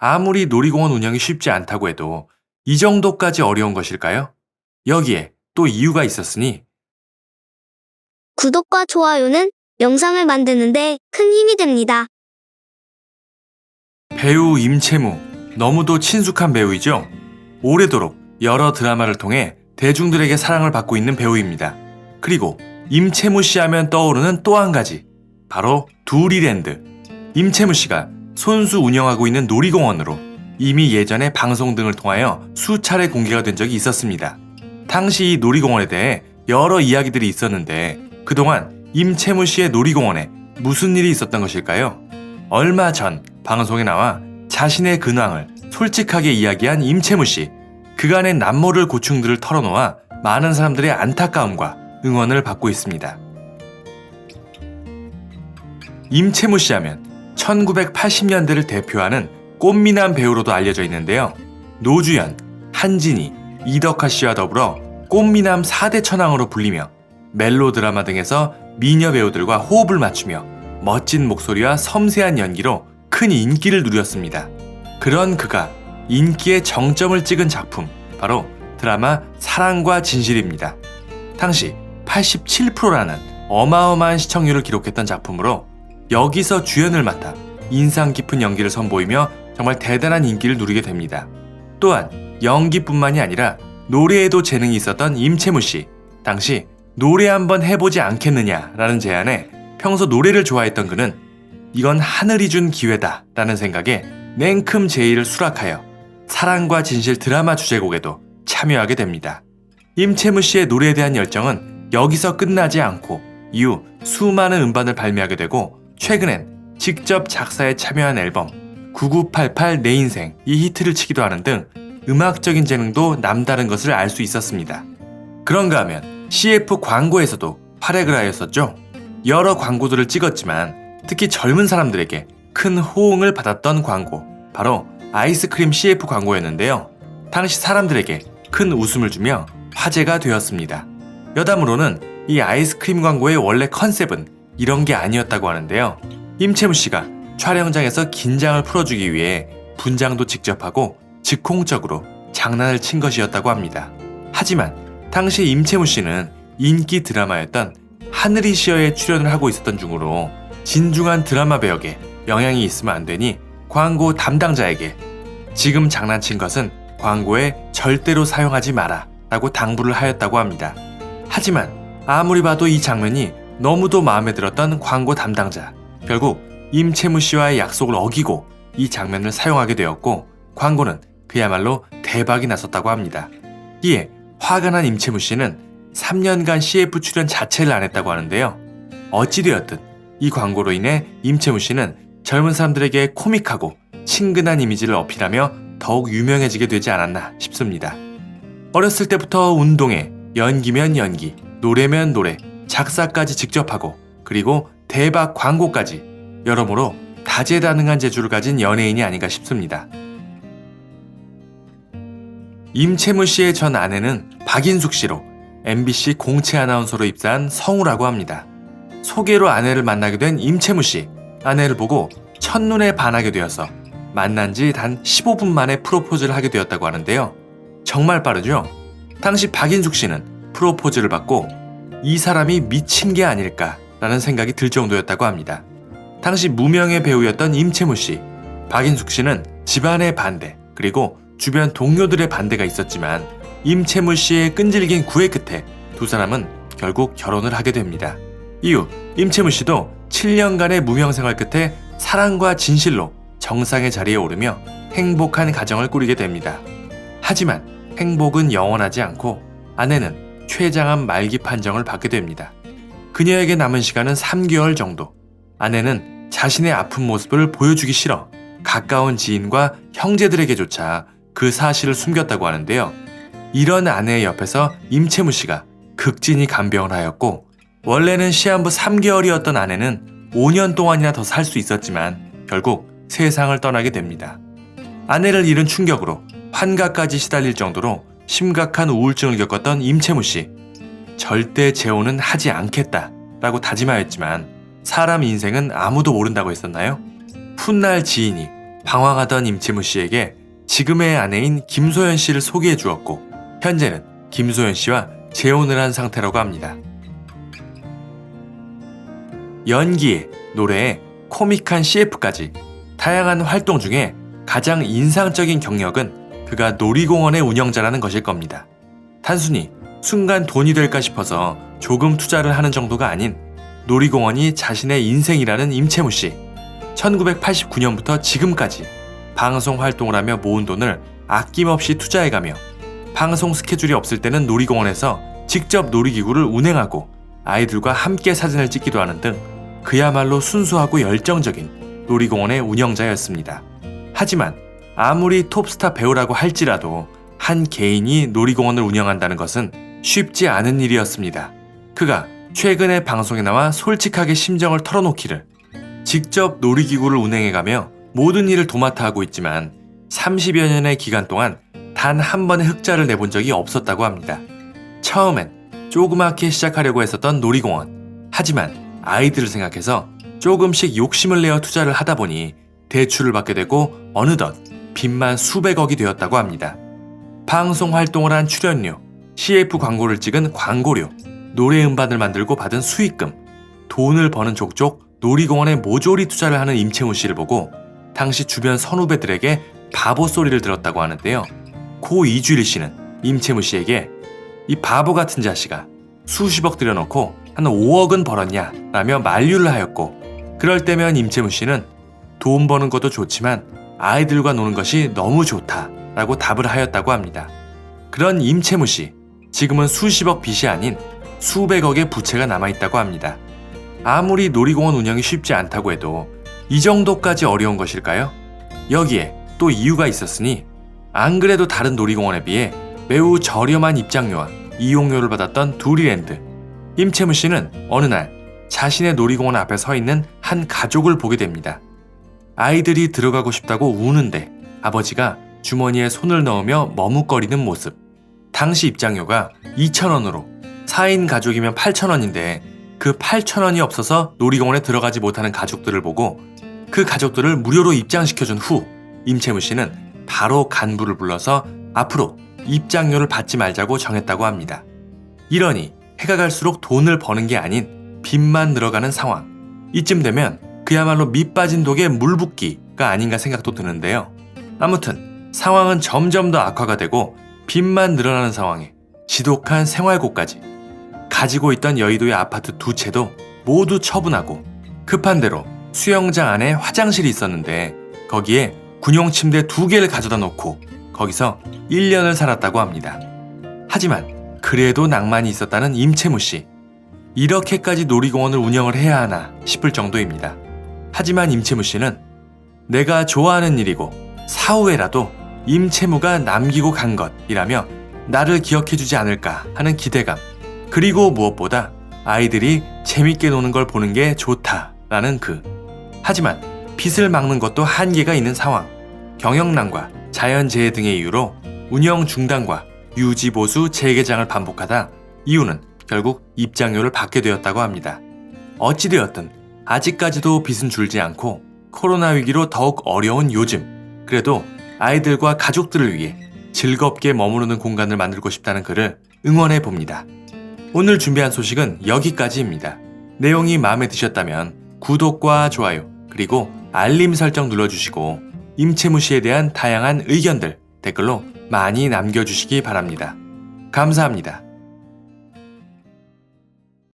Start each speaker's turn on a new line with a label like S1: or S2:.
S1: 아무리 놀이공원 운영이 쉽지 않다고 해도 이 정도까지 어려운 것일까요? 여기에 또 이유가 있었으니
S2: 구독과 좋아요는 영상을 만드는데 큰 힘이 됩니다.
S1: 배우 임채무, 너무도 친숙한 배우이죠? 오래도록 여러 드라마를 통해 대중들에게 사랑을 받고 있는 배우입니다. 그리고 임채무 씨 하면 떠오르는 또 한 가지, 바로 두리랜드. 임채무 씨가 손수 운영하고 있는 놀이공원으로 이미 예전에 방송 등을 통하여 수차례 공개가 된 적이 있었습니다. 당시 이 놀이공원에 대해 여러 이야기들이 있었는데 그동안 임채무 씨의 놀이공원에 무슨 일이 있었던 것일까요? 얼마 전 방송에 나와 자신의 근황을 솔직하게 이야기한 임채무 씨. 그간의 남모를 고충들을 털어놓아 많은 사람들의 안타까움과 응원을 받고 있습니다. 임채무 씨 하면 1980년대를 대표하는 꽃미남 배우로도 알려져 있는데요. 노주현, 한진희, 이덕화 씨와 더불어 꽃미남 4대 천왕으로 불리며 멜로 드라마 등에서 미녀 배우들과 호흡을 맞추며 멋진 목소리와 섬세한 연기로 큰 인기를 누렸습니다. 그런 그가 인기의 정점을 찍은 작품, 바로 드라마 사랑과 진실입니다. 당시 87%라는 어마어마한 시청률을 기록했던 작품으로 여기서 주연을 맡아 인상 깊은 연기를 선보이며 정말 대단한 인기를 누리게 됩니다. 또한 연기뿐만이 아니라 노래에도 재능이 있었던 임채무 씨. 당시 노래 한번 해보지 않겠느냐라는 제안에 평소 노래를 좋아했던 그는 이건 하늘이 준 기회다 라는 생각에 냉큼 제의를 수락하여 사랑과 진실 드라마 주제곡에도 참여하게 됩니다. 임채무 씨의 노래에 대한 열정은 여기서 끝나지 않고 이후 수많은 음반을 발매하게 되고 최근엔 직접 작사에 참여한 앨범 9988 내 인생 이 히트를 치기도 하는 등 음악적인 재능도 남다른 것을 알 수 있었습니다. 그런가 하면 CF 광고에서도 활약을 하였었죠. 여러 광고들을 찍었지만 특히 젊은 사람들에게 큰 호응을 받았던 광고, 바로 아이스크림 CF 광고였는데요. 당시 사람들에게 큰 웃음을 주며 화제가 되었습니다. 여담으로는 이 아이스크림 광고의 원래 컨셉은 이런 게 아니었다고 하는데요. 임채무 씨가 촬영장에서 긴장을 풀어주기 위해 분장도 직접 하고 즉흥적으로 장난을 친 것이었다고 합니다. 하지만 당시 임채무 씨는 인기 드라마였던 하늘이 쉬어에 출연을 하고 있었던 중으로 진중한 드라마 배역에 영향이 있으면 안 되니 광고 담당자에게 지금 장난친 것은 광고에 절대로 사용하지 마라 라고 당부를 하였다고 합니다. 하지만 아무리 봐도 이 장면이 너무도 마음에 들었던 광고 담당자. 결국 임채무 씨와의 약속을 어기고 이 장면을 사용하게 되었고 광고는 그야말로 대박이 났었다고 합니다. 이에 화가 난 임채무 씨는 3년간 CF 출연 자체를 안 했다고 하는데요. 어찌되었든 이 광고로 인해 임채무 씨는 젊은 사람들에게 코믹하고 친근한 이미지를 어필하며 더욱 유명해지게 되지 않았나 싶습니다. 어렸을 때부터 운동회, 연기면 연기, 노래면 노래, 작사까지 직접 하고 그리고 대박 광고까지 여러모로 다재다능한 재주를 가진 연예인이 아닌가 싶습니다. 임채무 씨의 전 아내는 박인숙 씨로 MBC 공채 아나운서로 입사한 성우라고 합니다. 소개로 아내를 만나게 된 임채무 씨. 아내를 보고 첫눈에 반하게 되어서 만난 지 단 15분 만에 프로포즈를 하게 되었다고 하는데요. 정말 빠르죠? 당시 박인숙 씨는 프로포즈를 받고 이 사람이 미친 게 아닐까라는 생각이 들 정도였다고 합니다. 당시 무명의 배우였던 임채무 씨. 박인숙 씨는 집안의 반대, 그리고 주변 동료들의 반대가 있었지만 임채무 씨의 끈질긴 구애 끝에 두 사람은 결국 결혼을 하게 됩니다. 이후 임채무 씨도 7년간의 무명 생활 끝에 사랑과 진실로 정상의 자리에 오르며 행복한 가정을 꾸리게 됩니다. 하지만 행복은 영원하지 않고 아내는 췌장암 말기 판정을 받게 됩니다. 그녀에게 남은 시간은 3개월 정도. 아내는 자신의 아픈 모습을 보여주기 싫어 가까운 지인과 형제들에게조차 그 사실을 숨겼다고 하는데요. 이런 아내의 옆에서 임채무 씨가 극진히 간병을 하였고 원래는 시한부 3개월이었던 아내는 5년 동안이나 더 살 수 있었지만 결국 세상을 떠나게 됩니다. 아내를 잃은 충격으로 환각까지 시달릴 정도로 심각한 우울증을 겪었던 임채무 씨. 절대 재혼은 하지 않겠다라고 다짐하였지만 사람 인생은 아무도 모른다고 했었나요? 훗날 지인이 방황하던 임채무 씨에게 지금의 아내인 김소연 씨를 소개해 주었고 현재는 김소연 씨와 재혼을 한 상태라고 합니다. 연기에 노래에 코믹한 CF까지 다양한 활동 중에 가장 인상적인 경력은 그가 놀이공원의 운영자라는 것일 겁니다. 단순히 순간 돈이 될까 싶어서 조금 투자를 하는 정도가 아닌 놀이공원이 자신의 인생이라는 임채무 씨. 1989년부터 지금까지 방송 활동을 하며 모은 돈을 아낌없이 투자해가며 방송 스케줄이 없을 때는 놀이공원에서 직접 놀이기구를 운행하고 아이들과 함께 사진을 찍기도 하는 등 그야말로 순수하고 열정적인 놀이공원의 운영자였습니다. 하지만 아무리 톱스타 배우라고 할지라도 한 개인이 놀이공원을 운영한다는 것은 쉽지 않은 일이었습니다. 그가 최근에 방송에 나와 솔직하게 심정을 털어놓기를 직접 놀이기구를 운행해가며 모든 일을 도맡아 하고 있지만 30여 년의 기간 동안 단 한 번의 흑자를 내본 적이 없었다고 합니다. 처음엔 조그맣게 시작하려고 했었던 놀이공원. 하지만 아이들을 생각해서 조금씩 욕심을 내어 투자를 하다 보니 대출을 받게 되고 어느덧 빚만 수백억이 되었다고 합니다. 방송 활동을 한 출연료, CF 광고를 찍은 광고료, 노래 음반을 만들고 받은 수익금, 돈을 버는 족족 놀이공원에 모조리 투자를 하는 임채무 씨를 보고 당시 주변 선후배들에게 바보 소리를 들었다고 하는데요. 고 이주일 씨는 임채무 씨에게 이 바보 같은 자식아 수십억 들여놓고 한 5억은 벌었냐 라며 만류를 하였고 그럴 때면 임채무 씨는 돈 버는 것도 좋지만 아이들과 노는 것이 너무 좋다 라고 답을 하였다고 합니다. 그런 임채무 씨, 지금은 수십억 빚이 아닌 수백억의 부채가 남아있다고 합니다. 아무리 놀이공원 운영이 쉽지 않다고 해도 이 정도까지 어려운 것일까요? 여기에 또 이유가 있었으니 안 그래도 다른 놀이공원에 비해 매우 저렴한 입장료와 이용료를 받았던 두리랜드. 임채무 씨는 어느 날 자신의 놀이공원 앞에 서 있는 한 가족을 보게 됩니다. 아이들이 들어가고 싶다고 우는데 아버지가 주머니에 손을 넣으며 머뭇거리는 모습. 당시 입장료가 2,000원으로 4인 가족이면 8,000원인데 그 8,000원이 없어서 놀이공원에 들어가지 못하는 가족들을 보고 그 가족들을 무료로 입장시켜준 후 임채무 씨는 바로 간부를 불러서 앞으로 입장료를 받지 말자고 정했다고 합니다. 이러니 해가 갈수록 돈을 버는 게 아닌 빚만 늘어가는 상황. 이쯤 되면 그야말로 밑 빠진 독에 물 붓기가 아닌가 생각도 드는데요. 아무튼 상황은 점점 더 악화가 되고 빚만 늘어나는 상황에 지독한 생활고까지. 가지고 있던 여의도의 아파트 2채도 모두 처분하고 급한 대로 수영장 안에 화장실이 있었는데 거기에 군용 침대 2개를 가져다 놓고 거기서 1년을 살았다고 합니다. 하지만 그래도 낭만이 있었다는 임채무 씨. 이렇게까지 놀이공원을 운영을 해야 하나 싶을 정도입니다. 하지만 임채무 씨는 내가 좋아하는 일이고 사후에라도 임채무가 남기고 간 것이라며 나를 기억해주지 않을까 하는 기대감, 그리고 무엇보다 아이들이 재밌게 노는 걸 보는 게 좋다라는 하지만 빚을 막는 것도 한계가 있는 상황. 경영난과 자연재해 등의 이유로 운영 중단과 유지보수 재개장을 반복하다 이유는 결국 입장료를 받게 되었다고 합니다. 어찌되었든 아직까지도 빚은 줄지 않고 코로나 위기로 더욱 어려운 요즘, 그래도 아이들과 가족들을 위해 즐겁게 머무르는 공간을 만들고 싶다는 그를 응원해 봅니다. 오늘 준비한 소식은 여기까지입니다. 내용이 마음에 드셨다면 구독과 좋아요 그리고 알림 설정 눌러주시고 임채무 씨에 대한 다양한 의견들 댓글로 많이 남겨주시기 바랍니다. 감사합니다.